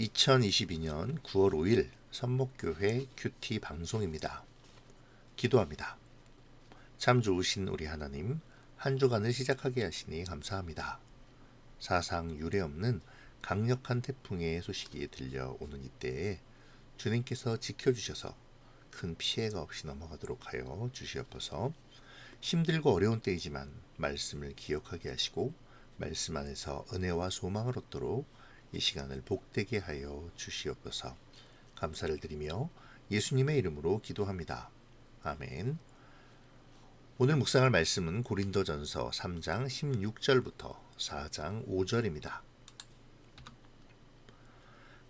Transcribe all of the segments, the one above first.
2022년 9월 5일 선목교회 큐티 방송입니다. 기도합니다. 참 좋으신 우리 하나님, 한 주간을 시작하게 하시니 감사합니다. 사상 유례없는 강력한 태풍의 소식이 들려오는 이때에 주님께서 지켜주셔서 큰 피해가 없이 넘어가도록 하여 주시옵소서. 힘들고 어려운 때이지만 말씀을 기억하게 하시고 말씀 안에서 은혜와 소망을 얻도록 이 시간을 복되게 하여 주시옵소서. 감사를 드리며 예수님의 이름으로 기도합니다. 아멘. 오늘 묵상할 말씀은 고린도전서 3장 16절부터 4장 5절입니다.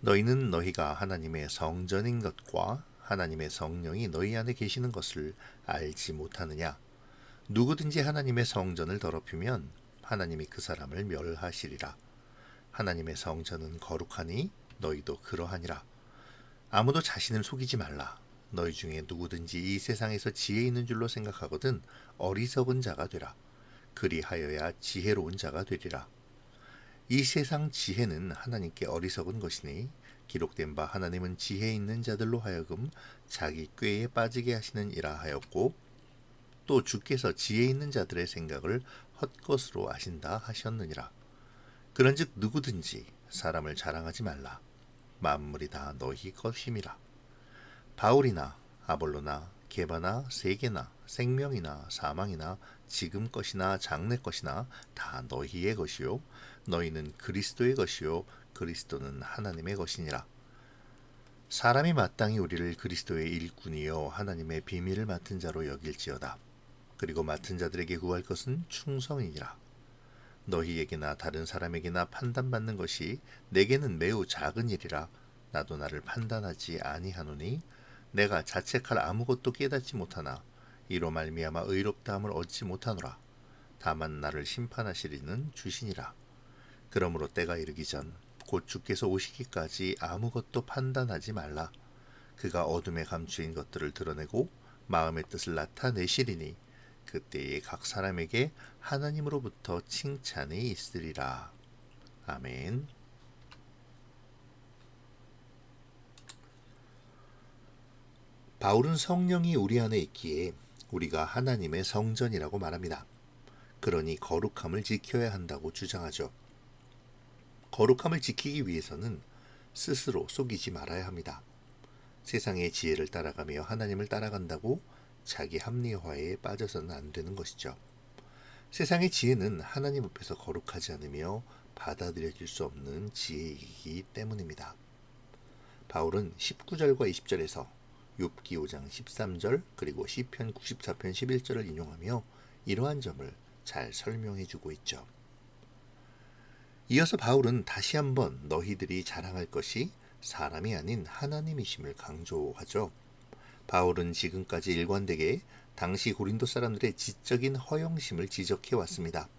너희는 너희가 하나님의 성전인 것과 하나님의 성령이 너희 안에 계시는 것을 알지 못하느냐? 누구든지 하나님의 성전을 더럽히면 하나님이 그 사람을 멸하시리라. 하나님의 성전은 거룩하니 너희도 그러하니라. 아무도 자신을 속이지 말라. 너희 중에 누구든지 이 세상에서 지혜 있는 줄로 생각하거든 어리석은 자가 되라. 그리하여야 지혜로운 자가 되리라. 이 세상 지혜는 하나님께 어리석은 것이니 기록된 바 하나님은 지혜 있는 자들로 하여금 자기 꾀에 빠지게 하시는 이라 하였고 또 주께서 지혜 있는 자들의 생각을 헛것으로 아신다 하셨느니라. 그런즉 누구든지 사람을 자랑하지 말라. 만물이 다 너희 것임이라. 바울이나 아볼로나 게바나 세계나 생명이나 사망이나 지금 것이나 장래 것이나 다 너희의 것이요 너희는 그리스도의 것이요 그리스도는 하나님의 것이니라. 사람이 마땅히 우리를 그리스도의 일꾼이요 하나님의 비밀을 맡은 자로 여길지어다. 그리고 맡은 자들에게 구할 것은 충성이니라. 너희에게나 다른 사람에게나 판단받는 것이 내게는 매우 작은 일이라. 나도 나를 판단하지 아니하노니 내가 자책할 아무것도 깨닫지 못하나 이로 말미암아 의롭다함을 얻지 못하노라. 다만 나를 심판하시리는 주시니라. 그러므로 때가 이르기 전 곧 주께서 오시기까지 아무것도 판단하지 말라. 그가 어둠에 감추인 것들을 드러내고 마음의 뜻을 나타내시리니 그때에 각 사람에게 하나님으로부터 칭찬이 있으리라. 아멘. 바울은 성령이 우리 안에 있기에 우리가 하나님의 성전이라고 말합니다. 그러니 거룩함을 지켜야 한다고 주장하죠. 거룩함을 지키기 위해서는 스스로 속이지 말아야 합니다. 세상의 지혜를 따라가며 하나님을 따라간다고 자기 합리화에 빠져서는 안 되는 것이죠. 세상의 지혜는 하나님 앞에서 거룩하지 않으며 받아들여질 수 없는 지혜이기 때문입니다. 바울은 19절과 20절에서 욥기 5장 13절 그리고 시편 94편 11절을 인용하며 이러한 점을 잘 설명해 주고 있죠. 이어서 바울은 다시 한번 너희들이 자랑할 것이 사람이 아닌 하나님이심을 강조하죠. 바울은 지금까지 일관되게 당시 고린도 사람들의 지적인 허영심을 지적해 왔습니다.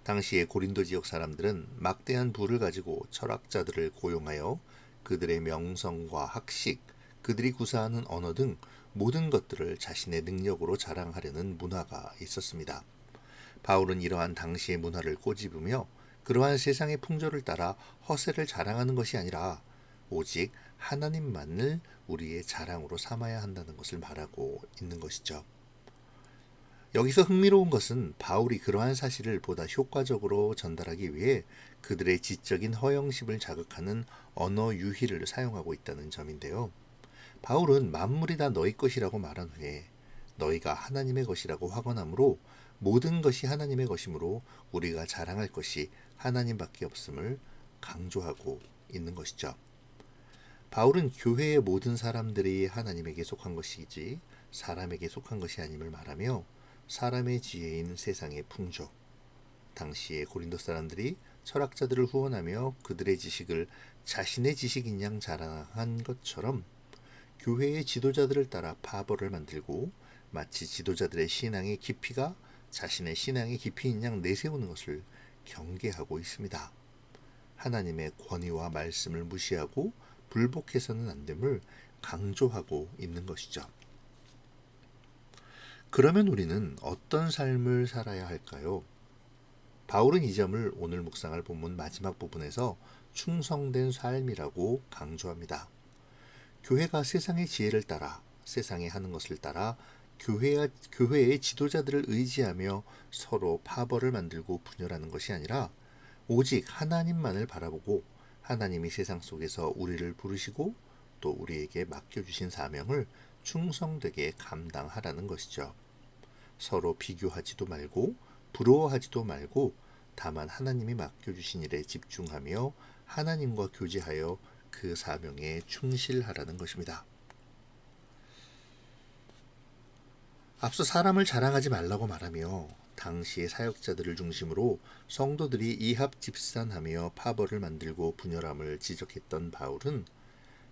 당시의 고린도 지역 사람들은 막대한 부를 가지고 철학자들을 고용하여 그들의 명성과 학식, 그들이 구사하는 언어 등 모든 것들을 자신의 능력으로 자랑하려는 문화가 있었습니다. 바울은 이러한 당시의 문화를 꼬집으며 그러한 세상의 풍조를 따라 허세를 자랑하는 것이 아니라 오직 하나님만을 우리의 자랑으로 삼아야 한다는 것을 말하고 있는 것이죠. 여기서 흥미로운 것은 바울이 그러한 사실을 보다 효과적으로 전달하기 위해 그들의 지적인 허영심을 자극하는 언어 유희를 사용하고 있다는 점인데요. 바울은 만물이 다 너희 것이라고 말한 후에 너희가 하나님의 것이라고 확언하므로 모든 것이 하나님의 것이므로 우리가 자랑할 것이 하나님밖에 없음을 강조하고 있는 것이죠. 바울은 교회의 모든 사람들이 하나님에게 속한 것이지 사람에게 속한 것이 아님을 말하며 사람의 지혜인 세상의 풍조, 당시의 고린도 사람들이 철학자들을 후원하며 그들의 지식을 자신의 지식인 양 자랑한 것처럼 교회의 지도자들을 따라 파벌을 만들고 마치 지도자들의 신앙의 깊이가 자신의 신앙의 깊이인 양 내세우는 것을 경계하고 있습니다. 하나님의 권위와 말씀을 무시하고 불복해서는 안 됨을 강조하고 있는 것이죠. 그러면 우리는 어떤 삶을 살아야 할까요? 바울은 이 점을 오늘 묵상할 본문 마지막 부분에서 충성된 삶이라고 강조합니다. 교회가 세상의 지혜를 따라 세상에 하는 것을 따라 교회의 지도자들을 의지하며 서로 파벌을 만들고 분열하는 것이 아니라 오직 하나님만을 바라보고 하나님이 세상 속에서 우리를 부르시고 또 우리에게 맡겨주신 사명을 충성되게 감당하라는 것이죠. 서로 비교하지도 말고 부러워하지도 말고 다만 하나님이 맡겨주신 일에 집중하며 하나님과 교제하여 그 사명에 충실하라는 것입니다. 앞서 사람을 자랑하지 말라고 말하며 당시의 사역자들을 중심으로 성도들이 이합집산하며 파벌을 만들고 분열함을 지적했던 바울은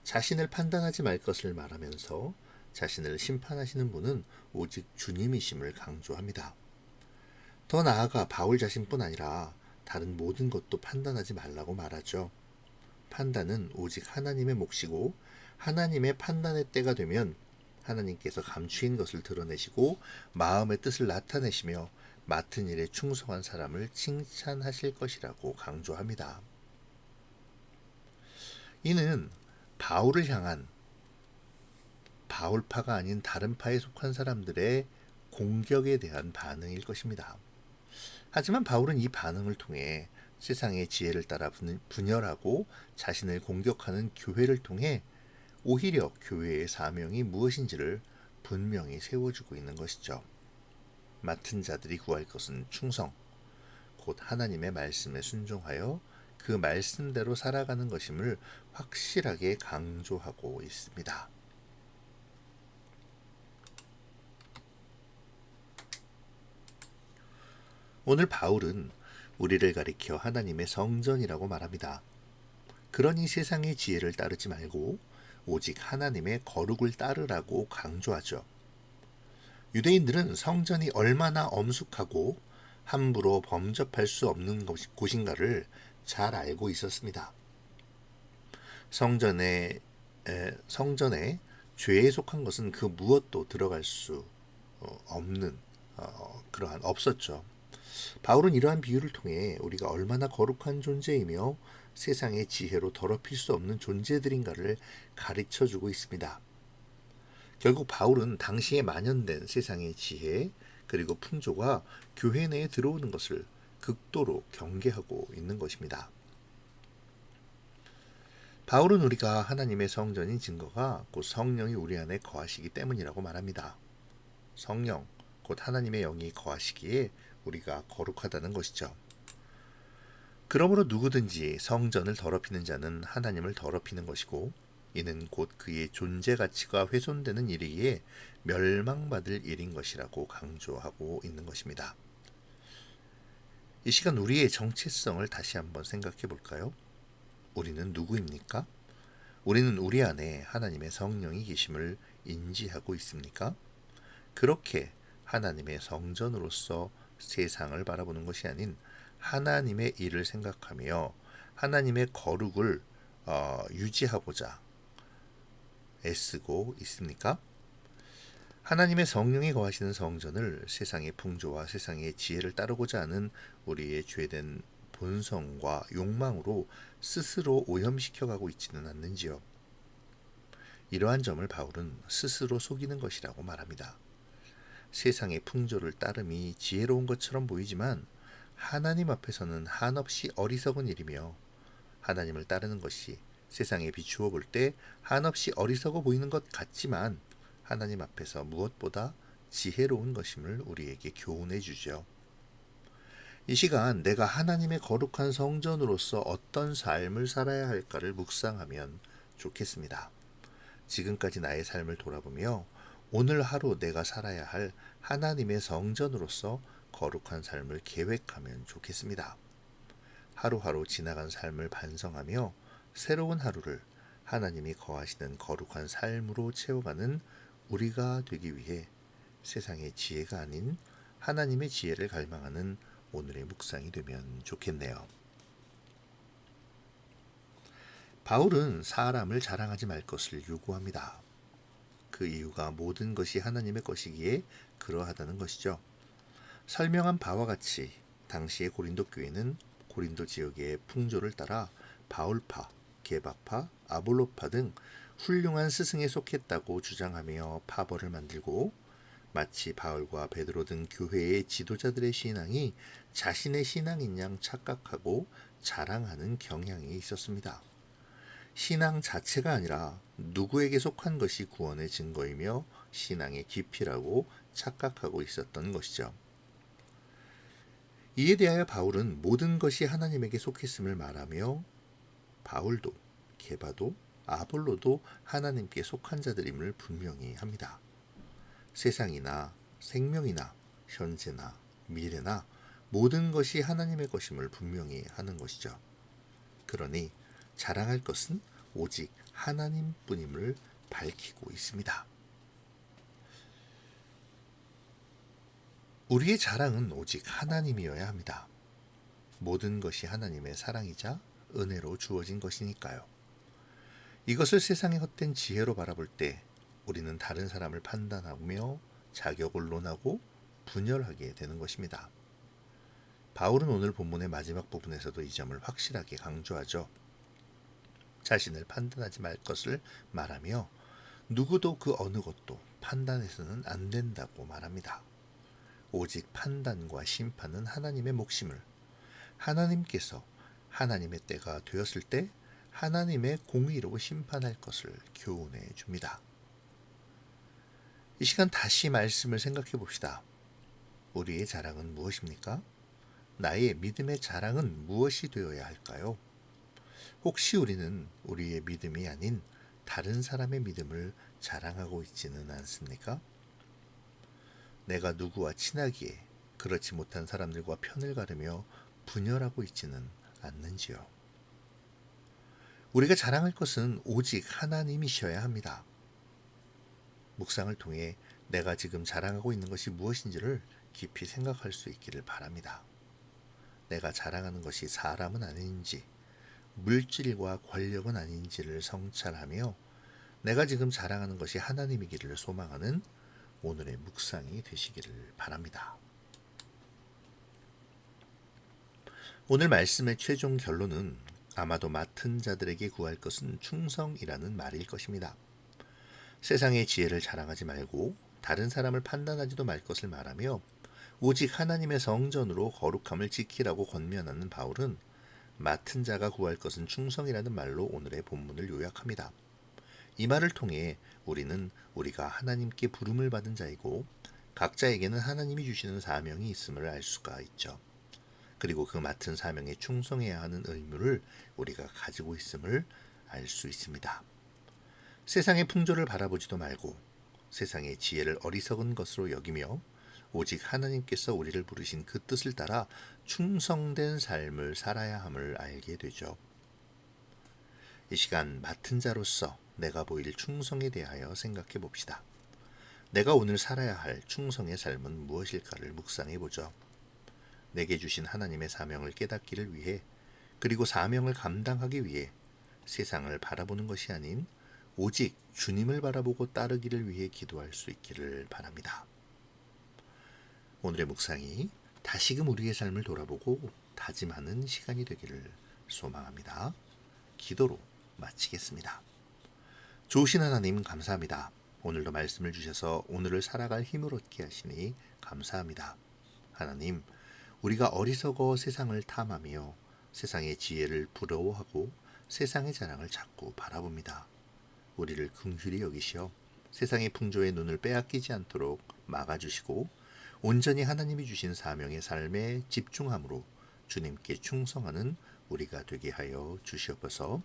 자신을 판단하지 말 것을 말하면서 자신을 심판하시는 분은 오직 주님이심을 강조합니다. 더 나아가 바울 자신뿐 아니라 다른 모든 것도 판단하지 말라고 말하죠. 판단은 오직 하나님의 몫이고 하나님의 판단의 때가 되면 하나님께서 감추인 것을 드러내시고 마음의 뜻을 나타내시며 맡은 일에 충성한 사람을 칭찬하실 것이라고 강조합니다. 이는 바울을 향한 바울파가 아닌 다른 파에 속한 사람들의 공격에 대한 반응일 것입니다. 하지만 바울은 이 반응을 통해 세상의 지혜를 따라 분열하고 자신을 공격하는 교회를 통해 오히려 교회의 사명이 무엇인지를 분명히 세워주고 있는 것이죠. 맡은 자들이 구할 것은 충성, 곧 하나님의 말씀에 순종하여 그 말씀대로 살아가는 것임을 확실하게 강조하고 있습니다. 오늘 바울은 우리를 가리켜 하나님의 성전이라고 말합니다. 그러니 세상의 지혜를 따르지 말고 오직 하나님의 거룩을 따르라고 강조하죠. 유대인들은 성전이 얼마나 엄숙하고 함부로 범접할 수 없는 곳인가를 잘 알고 있었습니다. 성전에 죄에 속한 것은 그 무엇도 들어갈 수 없는 없었죠. 바울은 이러한 비유를 통해 우리가 얼마나 거룩한 존재이며 세상의 지혜로 더럽힐 수 없는 존재들인가를 가르쳐주고 있습니다. 결국 바울은 당시에 만연된 세상의 지혜 그리고 풍조가 교회 내에 들어오는 것을 극도로 경계하고 있는 것입니다. 바울은 우리가 하나님의 성전인 증거가 곧 성령이 우리 안에 거하시기 때문이라고 말합니다. 성령, 곧 하나님의 영이 거하시기에 우리가 거룩하다는 것이죠. 그러므로 누구든지 성전을 더럽히는 자는 하나님을 더럽히는 것이고 이는 곧 그의 존재 가치가 훼손되는 일이기에 멸망받을 일인 것이라고 강조하고 있는 것입니다. 이 시간 우리의 정체성을 다시 한번 생각해 볼까요? 우리는 누구입니까? 우리는 우리 안에 하나님의 성령이 계심을 인지하고 있습니까? 그렇게 하나님의 성전으로서 세상을 바라보는 것이 아닌 하나님의 일을 생각하며 하나님의 거룩을 유지하고자 애쓰고 있습니까? 하나님의 성령이 거하시는 성전을 세상의 풍조와 세상의 지혜를 따르고자 하는 우리의 죄된 본성과 욕망으로 스스로 오염시켜가고 있지는 않는지요. 이러한 점을 바울은 스스로 속이는 것이라고 말합니다. 세상의 풍조를 따름이 지혜로운 것처럼 보이지만 하나님 앞에서는 한없이 어리석은 일이며 하나님을 따르는 것이 세상에 비추어 볼 때 한없이 어리석어 보이는 것 같지만 하나님 앞에서 무엇보다 지혜로운 것임을 우리에게 교훈해 주죠. 이 시간 내가 하나님의 거룩한 성전으로서 어떤 삶을 살아야 할까를 묵상하면 좋겠습니다. 지금까지 나의 삶을 돌아보며 오늘 하루 내가 살아야 할 하나님의 성전으로서 거룩한 삶을 계획하면 좋겠습니다. 하루하루 지나간 삶을 반성하며 새로운 하루를 하나님이 거하시는 거룩한 삶으로 채워가는 우리가 되기 위해 세상의 지혜가 아닌 하나님의 지혜를 갈망하는 오늘의 묵상이 되면 좋겠네요. 바울은 사람을 자랑하지 말 것을 요구합니다. 그 이유가 모든 것이 하나님의 것이기에 그러하다는 것이죠. 설명한 바와 같이 당시의 고린도 교회는 고린도 지역의 풍조를 따라 바울파, 게바파, 아볼로파 등 훌륭한 스승에 속했다고 주장하며 파벌을 만들고 마치 바울과 베드로 등 교회의 지도자들의 신앙이 자신의 신앙인 양 착각하고 자랑하는 경향이 있었습니다. 신앙 자체가 아니라 누구에게 속한 것이 구원의 증거이며 신앙의 깊이라고 착각하고 있었던 것이죠. 이에 대하여 바울은 모든 것이 하나님에게 속했음을 말하며 바울도 게바도 아볼로도 하나님께 속한 자들임을 분명히 합니다. 세상이나 생명이나 현재나 미래나 모든 것이 하나님의 것임을 분명히 하는 것이죠. 그러니 자랑할 것은 오직 하나님뿐임을 밝히고 있습니다. 우리의 자랑은 오직 하나님이어야 합니다. 모든 것이 하나님의 사랑이자 은혜로 주어진 것이니까요. 이것을 세상의 헛된 지혜로 바라볼 때 우리는 다른 사람을 판단하며 자격을 논하고 분열하게 되는 것입니다. 바울은 오늘 본문의 마지막 부분에서도 이 점을 확실하게 강조하죠. 자신을 판단하지 말 것을 말하며 누구도 그 어느 것도 판단해서는 안 된다고 말합니다. 오직 판단과 심판은 하나님의 몫임을, 하나님께서 하나님의 때가 되었을 때 하나님의 공의로 심판할 것을 교훈해 줍니다. 이 시간 다시 말씀을 생각해 봅시다. 우리의 자랑은 무엇입니까? 나의 믿음의 자랑은 무엇이 되어야 할까요? 혹시 우리는 우리의 믿음이 아닌 다른 사람의 믿음을 자랑하고 있지는 않습니까? 내가 누구와 친하기에 그렇지 못한 사람들과 편을 가르며 분열하고 있지는 않는지요. 우리가 자랑할 것은 오직 하나님이셔야 합니다. 묵상을 통해 내가 지금 자랑하고 있는 것이 무엇인지를 깊이 생각할 수 있기를 바랍니다. 내가 자랑하는 것이 사람은 아닌지, 물질과 권력은 아닌지를 성찰하며 내가 지금 자랑하는 것이 하나님이기를 소망하는 오늘의 묵상이 되시기를 바랍니다. 오늘 말씀의 최종 결론은 아마도 맡은 자들에게 구할 것은 충성이라는 말일 것입니다. 세상의 지혜를 자랑하지 말고 다른 사람을 판단하지도 말 것을 말하며 오직 하나님의 성전으로 거룩함을 지키라고 권면하는 바울은 맡은 자가 구할 것은 충성이라는 말로 오늘의 본문을 요약합니다. 이 말을 통해 우리는 우리가 하나님께 부름을 받은 자이고 각자에게는 하나님이 주시는 사명이 있음을 알 수가 있죠. 그리고 그 맡은 사명에 충성해야 하는 의무를 우리가 가지고 있음을 알 수 있습니다. 세상의 풍조를 바라보지도 말고 세상의 지혜를 어리석은 것으로 여기며 오직 하나님께서 우리를 부르신 그 뜻을 따라 충성된 삶을 살아야 함을 알게 되죠. 이 시간 맡은 자로서 내가 보일 충성에 대하여 생각해 봅시다. 내가 오늘 살아야 할 충성의 삶은 무엇일까를 묵상해 보죠. 내게 주신 하나님의 사명을 깨닫기를 위해 그리고 사명을 감당하기 위해 세상을 바라보는 것이 아닌 오직 주님을 바라보고 따르기를 위해 기도할 수 있기를 바랍니다. 오늘의 묵상이 다시금 우리의 삶을 돌아보고 다짐하는 시간이 되기를 소망합니다. 기도로 마치겠습니다. 좋으신 하나님 감사합니다. 오늘도 말씀을 주셔서 오늘을 살아갈 힘을 얻게 하시니 감사합니다. 하나님, 우리가 어리석어 세상을 탐하며 세상의 지혜를 부러워하고 세상의 자랑을 자꾸 바라봅니다. 우리를 긍휼히 여기시어 세상의 풍조의 눈을 빼앗기지 않도록 막아주시고 온전히 하나님이 주신 사명의 삶에 집중함으로 주님께 충성하는 우리가 되게 하여 주시옵소서.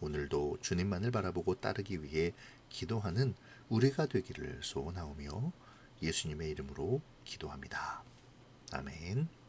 오늘도 주님만을 바라보고 따르기 위해 기도하는 우리가 되기를 소원하오며 예수님의 이름으로 기도합니다. 아멘.